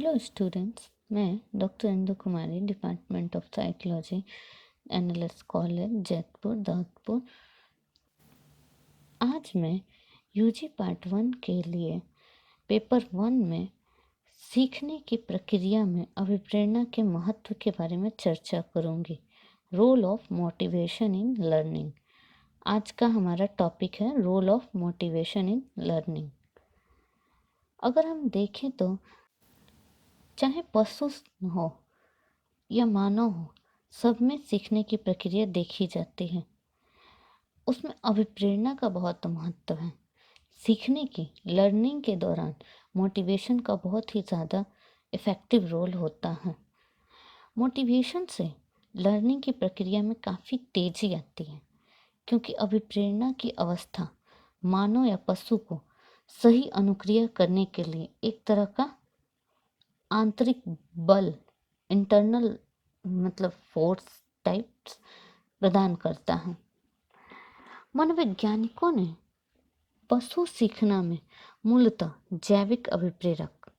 Hello students, मैं doctor Indu Kumari, department of psychology, NLS college, Jaitpur, Daudpur. आज मैं यूजी पार्ट 1 के लिए पेपर 1 में सीखने की प्रक्रिया में अभिप्रेरणा के महत्व के बारे में चर्चा करूंगी। Role of motivation in learning. आज का हमारा टॉपिक है role of motivation in learning. अगर हम देखें तो चाहे पशु हो या मानव हो, सब में सीखने की प्रक्रिया देखी जाती है। उसमें अभिप्रेरणा का बहुत महत्व है। सीखने की लर्निंग के दौरान मोटिवेशन का बहुत ही ज़्यादा इफ़ेक्टिव रोल होता है। मोटिवेशन से लर्निंग की प्रक्रिया में काफ़ी तेज़ी आती है, क्योंकि अभिप्रेरणा की अवस्था मानव या पशु को सही अनुक्रिया करने के लिए एक तरह का आंतरिक बल, इंटरनल फोर्स टाइप्स प्रदान करता है। मनोवैज्ञानिकों ने पशु सीखना में मूलतः जैविक अभिप्रेरक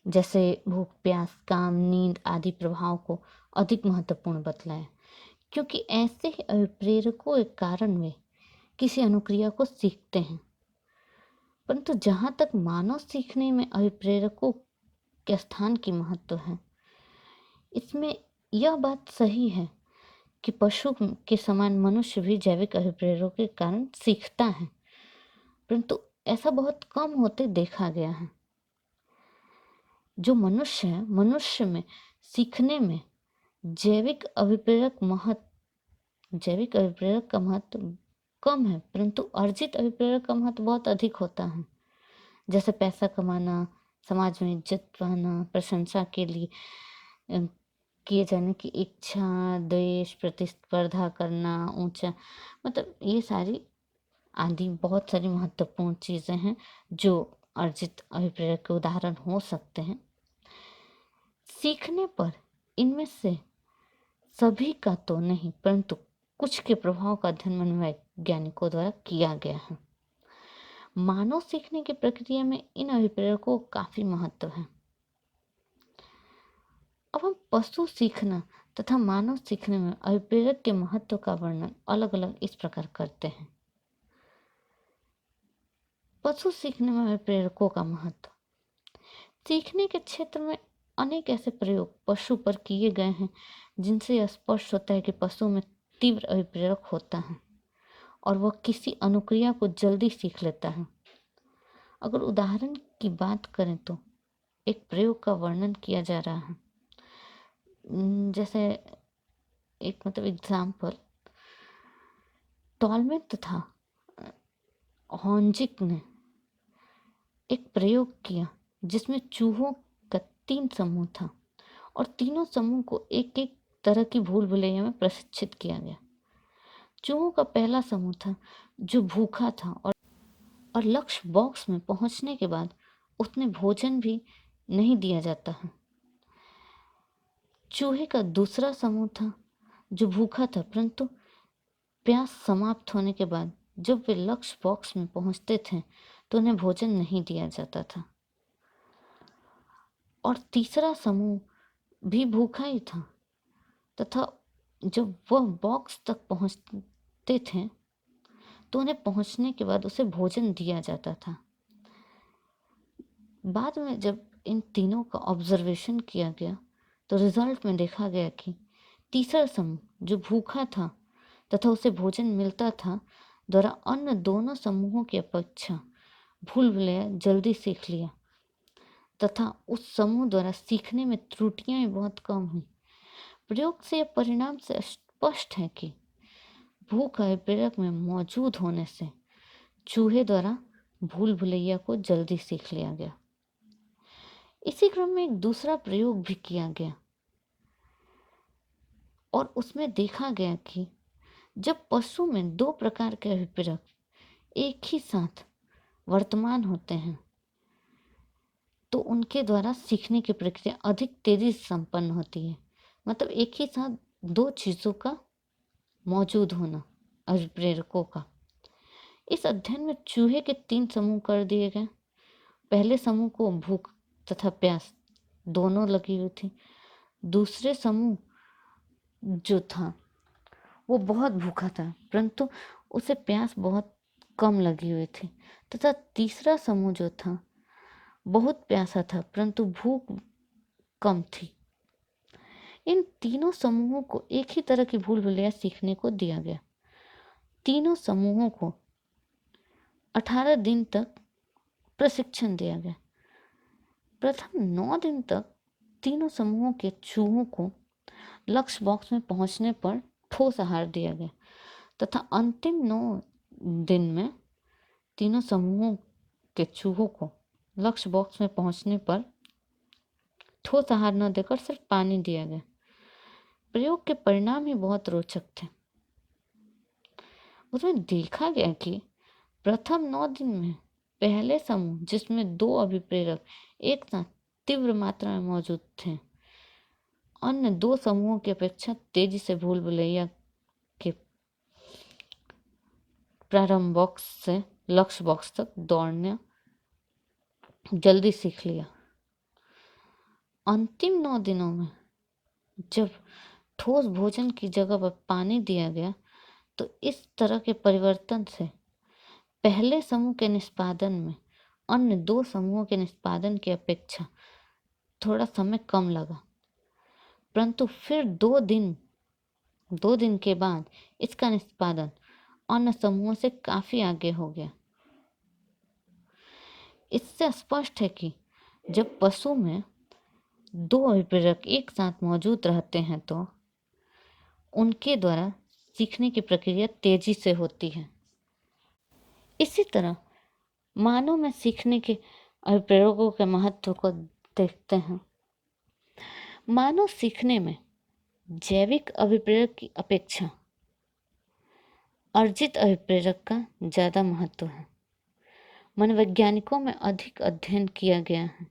जैसे भूख, प्यास, काम, नींद आदि प्रभाव को अधिक महत्वपूर्ण बतलाया, क्योंकि ऐसे ही अभिप्रेरकों के कारण वे किसी अनुक्रिया को सीखते हैं। परंतु जहाँ तक मानव सीखने में अभिप्रेरकों के स्थान की महत्व है, इसमें यह बात सही है कि पशु के समान मनुष्य भी जैविक अभिप्रेरकों के कारण सीखता है, परंतु ऐसा बहुत कम होते देखा गया है। जो मनुष्य है, मनुष्य में सीखने में जैविक अभिप्रेरक का महत्व कम है, परंतु अर्जित अभिप्रेरक का महत्व बहुत अधिक होता है। जैसे पैसा कमाना, समाज में इज्जत पाना, प्रशंसा के लिए किए जाने की इच्छा, द्वेष, प्रतिस्पर्धा करना, ऊंचा, ये सारी आदि बहुत सारी महत्वपूर्ण चीज़ें हैं जो अर्जित अभिप्रेरक के उदाहरण हो सकते हैं। सीखने पर इनमें से सभी का तो नहीं, परंतु कुछ के प्रभाव का अध्ययन मनोवैज्ञानिकों द्वारा किया गया है। मानव सीखने की प्रक्रिया में इन अभिप्रेरकों को काफी महत्व है। अब हम पशु सीखना तथा मानव सीखने में अभिप्रेरक के महत्व का वर्णन अलग अलग इस प्रकार करते हैं। पशु सीखने में अभिप्रेरकों का महत्व। सीखने के क्षेत्र में अनेक ऐसे प्रयोग पशु पर किए गए हैं जिनसे यह स्पष्ट होता है कि पशु में तीव्र अभिप्रेरक होता है और वह किसी अनुक्रिया को जल्दी सीख लेता है। अगर उदाहरण की बात करें तो एक प्रयोग का वर्णन किया जा रहा है। जैसे एक एग्जाम्पल, टॉलमे तथा हॉन्जिक ने एक प्रयोग किया जिसमें चूहों का 3 समूह था और तीनों समूह को एक एक तरह की भूल भुलैया में प्रशिक्षित किया गया। चूहों का पहला समूह था जो भूखा था और लक्ष्य बॉक्स में पहुंचने के बाद उसने भोजन भी नहीं दिया जाता है। चूहे का दूसरा समूह था जो भूखा था, परंतु प्यास समाप्त होने के बाद जब वे लक्ष्य बॉक्स में पहुंचते थे तो उन्हें भोजन नहीं दिया जाता था। और तीसरा समूह भी भूखा ही था तथा जब वह बॉक्स तक पहुंचते थे तो उन्हें पहुंचने के बाद उसे भोजन दिया जाता था। बाद में जब इन तीनों का ऑब्जर्वेशन किया गया तो रिजल्ट में देखा गया कि तीसरा समूह जो भूखा था तथा उसे भोजन मिलता था द्वारा अन्य दोनों समूहों की अपेक्षा भूल भुलैया जल्दी सीख लिया तथा उस समूह द्वारा सीखने में त्रुटियां भी बहुत कम हुई। प्रयोग से यह परिणाम से स्पष्ट है कि भूख अभिप्रेरक में मौजूद होने से चूहे द्वारा भूल भुलैया को जल्दी सीख लिया गया। इसी क्रम में एक दूसरा प्रयोग भी किया गया और उसमें देखा गया कि जब पशु में 2 प्रकार के अभिप्रेरक एक ही साथ वर्तमान होते हैं तो उनके द्वारा सीखने की प्रक्रिया अधिक तेजी से संपन्न होती है। एक ही साथ 2 चीज़ों का मौजूद होना अभिप्रेरकों का। इस अध्ययन में चूहे के 3 समूह कर दिए गए। पहले समूह को भूख तथा प्यास दोनों लगी हुई थी। दूसरे समूह जो था वो बहुत भूखा था, परंतु उसे प्यास बहुत कम लगी हुई थी, तथा तीसरा समूह जो था बहुत प्यासा था, परंतु भूख कम थी। इन तीनों समूहों को एक ही तरह की भूल भुलैया सीखने को दिया गया। तीनों समूहों को 18 दिन तक प्रशिक्षण दिया गया। प्रथम 9 दिन तक तीनों समूहों के चूहों को लक्ष्य बॉक्स में पहुंचने पर ठोस आहार दिया गया, तथा अंतिम 9 दिन में तीनों समूहों के चूहों को लक्ष्य बॉक्स में पहुंचने पर ठोस आहार न देकर सिर्फ पानी दिया गया। प्रयोग के परिणाम ही बहुत रोचक थे। उसमें देखा गया कि प्रथम 9 दिन में पहले समूह, जिसमें 2 अभिप्रेरक एक साथ तीव्र मात्रा में मौजूद थे, अन्य 2 समूहों की अपेक्षा तेजी से भूल भुलैया के प्रारंभ बॉक्स से लक्ष्य बॉक्स तक दौड़ना जल्दी सीख लिया। अंतिम 9 दिनों में जब ठोस भोजन की जगह पर पानी दिया गया, तो इस तरह के परिवर्तन से पहले समूह के निष्पादन में अन्य 2 समूहों के निष्पादन की अपेक्षा थोड़ा समय कम लगा, परंतु फिर 2 दिन के बाद इसका निष्पादन अन्य समूहों से काफी आगे हो गया। इससे स्पष्ट है कि जब पशु में 2 अभिप्रेरक एक साथ मौजूद रहते हैं तो उनके द्वारा सीखने की प्रक्रिया तेजी से होती है। इसी तरह मानव में सीखने के अभिप्रेरकों के महत्व को देखते हैं। मानव सीखने में जैविक अभिप्रेरक की अपेक्षा अर्जित अभिप्रेरक का ज़्यादा महत्व है। मनोवैज्ञानिकों में अधिक अध्ययन किया गया है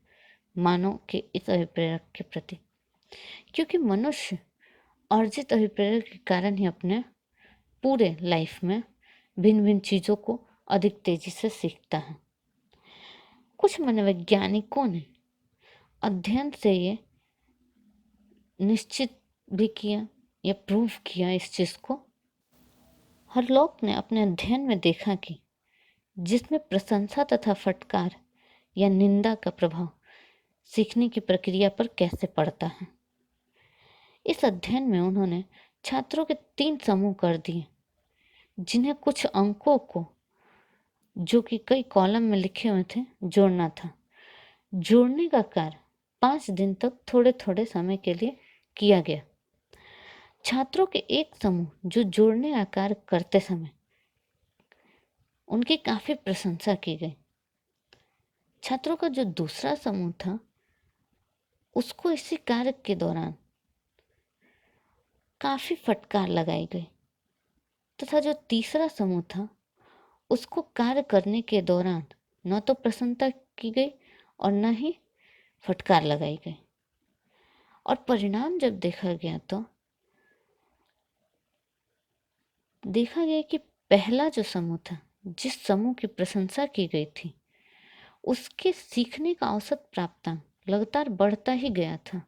मानव के इस अभिप्रेरक के प्रति, क्योंकि मनुष्य अर्जित अभिप्रेरक के कारण ही अपने पूरे लाइफ में भिन्न भिन्न चीज़ों को अधिक तेजी से सीखता है। कुछ मनोवैज्ञानिकों ने अध्ययन से ये निश्चित भी किया या प्रूव किया इस चीज़ को। हरलॉक ने अपने अध्ययन में देखा कि जिसमें प्रशंसा तथा फटकार या निंदा का प्रभाव सीखने की प्रक्रिया पर कैसे पड़ता है। इस अध्ययन में उन्होंने छात्रों के 3 समूह कर दिए, जिन्हें कुछ अंकों को, जो कि कई कॉलम में लिखे हुए थे, जोड़ना था। जोड़ने का कार्य 5 दिन तक थोड़े थोड़े समय के लिए किया गया। छात्रों के एक समूह जो जोड़ने का कार्य करते समय उनकी काफ़ी प्रशंसा की गई। छात्रों का जो दूसरा समूह था उसको इसी कार्य के दौरान काफ़ी फटकार लगाई गई, तथा जो तीसरा समूह था उसको कार्य करने के दौरान न तो प्रशंसा की गई और न ही फटकार लगाई गई। और परिणाम जब देखा गया तो देखा गया कि पहला जो समूह था, जिस समूह की प्रशंसा की गई थी, उसके सीखने का औसत प्राप्तांक लगातार बढ़ता ही गया था,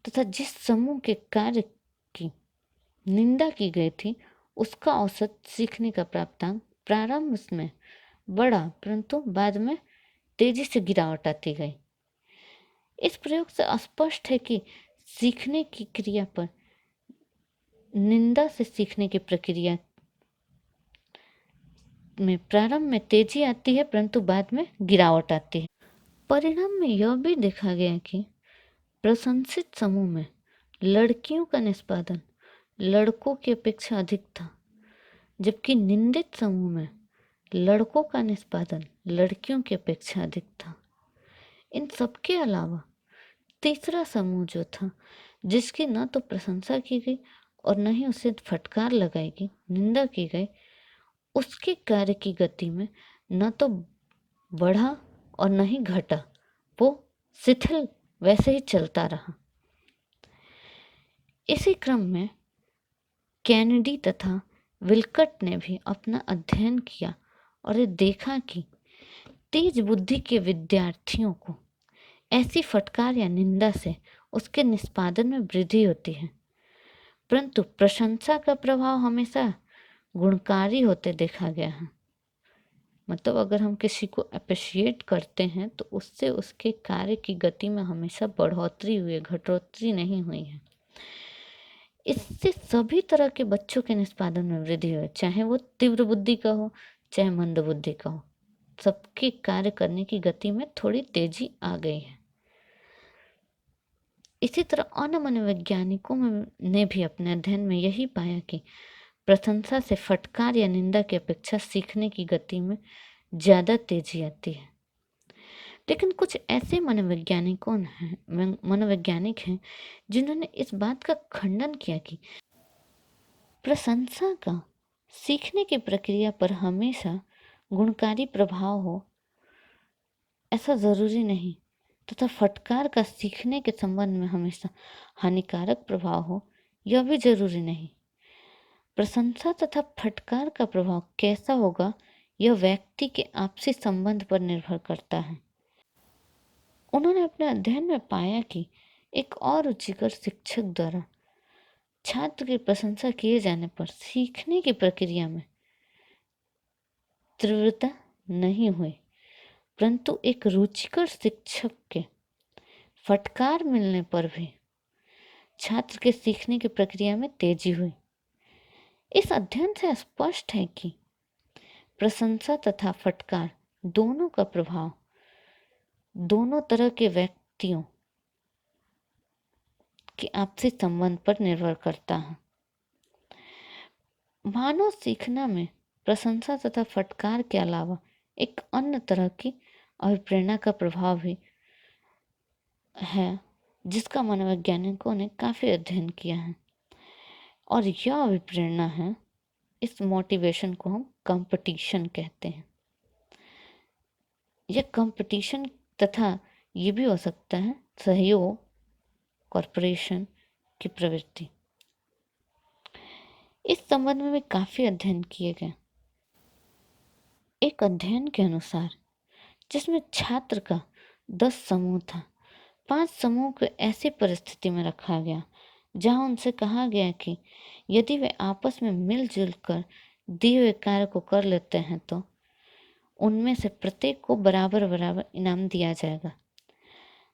तथा जिस समूह के कार्य की निंदा की गई थी उसका औसत सीखने का प्राप्तांक प्रारंभ में बढ़ा, परंतु बाद में तेजी से गिरावट आती गई। इस प्रयोग से स्पष्ट है कि सीखने की क्रिया पर निंदा से सीखने की प्रक्रिया में प्रारंभ में तेजी आती है, परंतु बाद में गिरावट आती है। परिणाम में यह भी देखा गया कि प्रशंसित समूह में लड़कियों का निष्पादन लड़कों की अपेक्षा अधिक था, जबकि निंदित समूह में लड़कों का निष्पादन लड़कियों की अपेक्षा अधिक था। इन सबके अलावा तीसरा समूह जो था, जिसकी न तो प्रशंसा की गई और न ही उसे फटकार लगाई गई, निंदा की गई, उसके कार्य की गति में न तो बढ़ा और न ही घटा, वो शिथिल वैसे ही चलता रहा। इसी क्रम में कैनेडी तथा विल्कट ने भी अपना अध्ययन किया और ये देखा कि तेज बुद्धि के विद्यार्थियों को ऐसी फटकार या निंदा से उसके निष्पादन में वृद्धि होती है, परंतु प्रशंसा का प्रभाव हमेशा गुणकारी होते देखा गया है। मतलब अगर हम किसी को अप्रिशिएट करते हैं तो उससे उसके कार्य की गति में हमेशा बढ़ोतरी हुई है, घटोतरी नहीं हुई है। इससे सभी तरह के बच्चों के निष्पादन में वृद्धि हुई, चाहे वो तीव्र बुद्धि का हो चाहे मंद बुद्धि का हो, सबके कार्य करने की गति में थोड़ी तेजी आ गई है। इसी तरह अन्य मनोवैज्ञानिकों ने भी अपने अध्ययन में यही पाया कि प्रशंसा से फटकार या निंदा की अपेक्षा सीखने की गति में ज़्यादा तेजी आती है। लेकिन कुछ ऐसे मनोवैज्ञानिक हैं जिन्होंने इस बात का खंडन किया कि प्रशंसा का सीखने की प्रक्रिया पर हमेशा गुणकारी प्रभाव हो ऐसा ज़रूरी नहीं, तथा फटकार का सीखने के संबंध में हमेशा हानिकारक प्रभाव हो यह भी जरूरी नहीं। प्रशंसा तथा फटकार का प्रभाव कैसा होगा यह व्यक्ति के आपसी संबंध पर निर्भर करता है। उन्होंने अपने अध्ययन में पाया कि एक और रुचिकर शिक्षक द्वारा छात्र की प्रशंसा किए जाने पर सीखने की प्रक्रिया में तीव्रता नहीं हुई, परंतु एक रुचिकर शिक्षक के फटकार मिलने पर भी छात्र के सीखने की प्रक्रिया में तेजी हुई। इस अध्ययन से स्पष्ट है कि प्रशंसा तथा फटकार दोनों का प्रभाव दोनों तरह के व्यक्तियों के आपसी संबंध पर निर्भर करता है। मानव सीखना में प्रशंसा तथा फटकार के अलावा एक अन्य तरह की अभिप्रेरणा का प्रभाव भी है जिसका मनोवैज्ञानिकों ने काफ़ी अध्ययन किया है, और यह अभिप्रेरणा है, इस मोटिवेशन को हम कंपटीशन कहते हैं। यह कंपटीशन तथा ये भी हो सकता है सहयोग, कॉरपोरेशन की प्रवृत्ति। इस संबंध में भी काफ़ी अध्ययन किए गए। एक अध्ययन के अनुसार जिसमें छात्र का 10 समूह था, 5 समूह को ऐसी परिस्थिति में रखा गया जहां उनसे कहा गया कि यदि वे आपस में मिलजुल कर दिए हुए कार्य को कर लेते हैं तो उनमें से प्रत्येक को बराबर बराबर इनाम दिया जाएगा।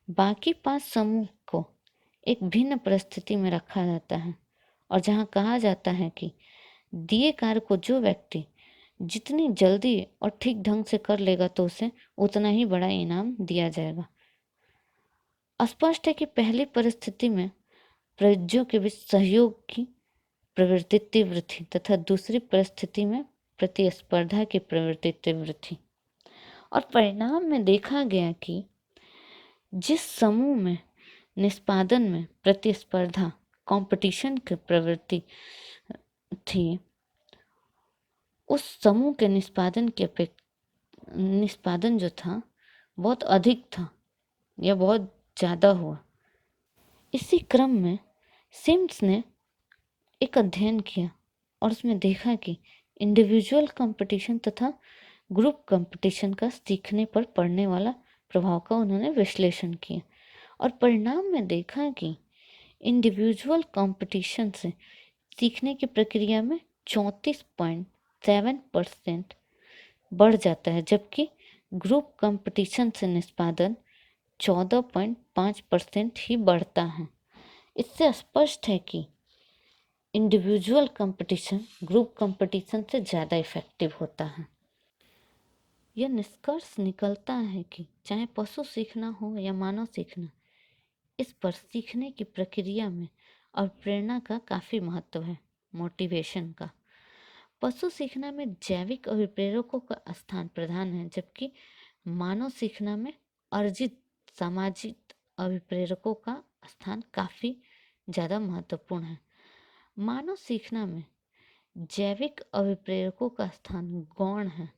बाकी 5 समूह को एक भिन्न परिस्थिति में रखा जाता है और जहां कहा जाता है कि दिए कार्य को जो व्यक्ति जितनी जल्दी और ठीक ढंग से कर लेगा तो उसे उतना ही बड़ा इनाम दिया जाएगा। स्पष्ट है कि पहली परिस्थिति में प्रयोज्यों के बीच सहयोग की प्रवृत्ति तीव्र थी तथा दूसरी परिस्थिति में प्रतिस्पर्धा की प्रवृत्ति तीव्र थी, और परिणाम में देखा गया कि जिस समूह में निष्पादन में प्रतिस्पर्धा कंपटीशन की प्रवृत्ति थी उस समूह के निष्पादन जो था बहुत अधिक था या बहुत ज़्यादा हुआ। इसी क्रम में सिम्स ने एक अध्ययन किया और उसमें देखा कि इंडिविजुअल कंपटीशन तथा ग्रुप कंपटीशन का सीखने पर पड़ने वाला प्रभाव का उन्होंने विश्लेषण किया, और परिणाम में देखा कि इंडिविजुअल कंपटीशन से सीखने की प्रक्रिया में 34.7% बढ़ जाता है, जबकि ग्रुप कंपटीशन से निष्पादन 14.5% ही बढ़ता है। इससे स्पष्ट है कि इंडिविजुअल कंपटीशन ग्रुप कंपटीशन से ज़्यादा इफेक्टिव होता है। यह निष्कर्ष निकलता है कि चाहे पशु सीखना हो या मानव सीखना, इस पर सीखने की प्रक्रिया में और प्रेरणा का काफ़ी महत्व है, मोटिवेशन का। पशु सीखना में जैविक अभिप्रेरकों का स्थान प्रधान है, जबकि मानव सीखना में अर्जित सामाजिक अभिप्रेरकों का स्थान काफ़ी ज़्यादा महत्वपूर्ण है। मानव सीखना में जैविक अभिप्रेरकों का स्थान गौण है।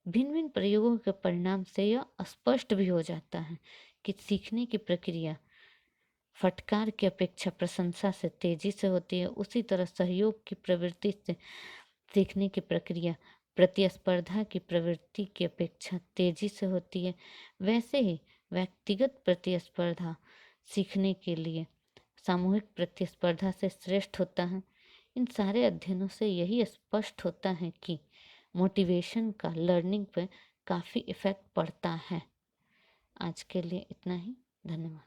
भिन्न भिन्न प्रयोगों के परिणाम से यह स्पष्ट भी हो जाता है कि सीखने की प्रक्रिया फटकार की अपेक्षा प्रशंसा से तेजी से होती है। उसी तरह सहयोग की प्रवृत्ति से सीखने की प्रक्रिया प्रतिस्पर्धा की प्रवृत्ति की अपेक्षा तेजी से होती है, वैसे ही व्यक्तिगत प्रतिस्पर्धा सीखने के लिए सामूहिक प्रतिस्पर्धा से श्रेष्ठ होता है। इन सारे अध्ययनों से यही स्पष्ट होता है कि मोटिवेशन का लर्निंग पर काफ़ी इफ़ेक्ट पड़ता है। आज के लिए इतना ही। धन्यवाद।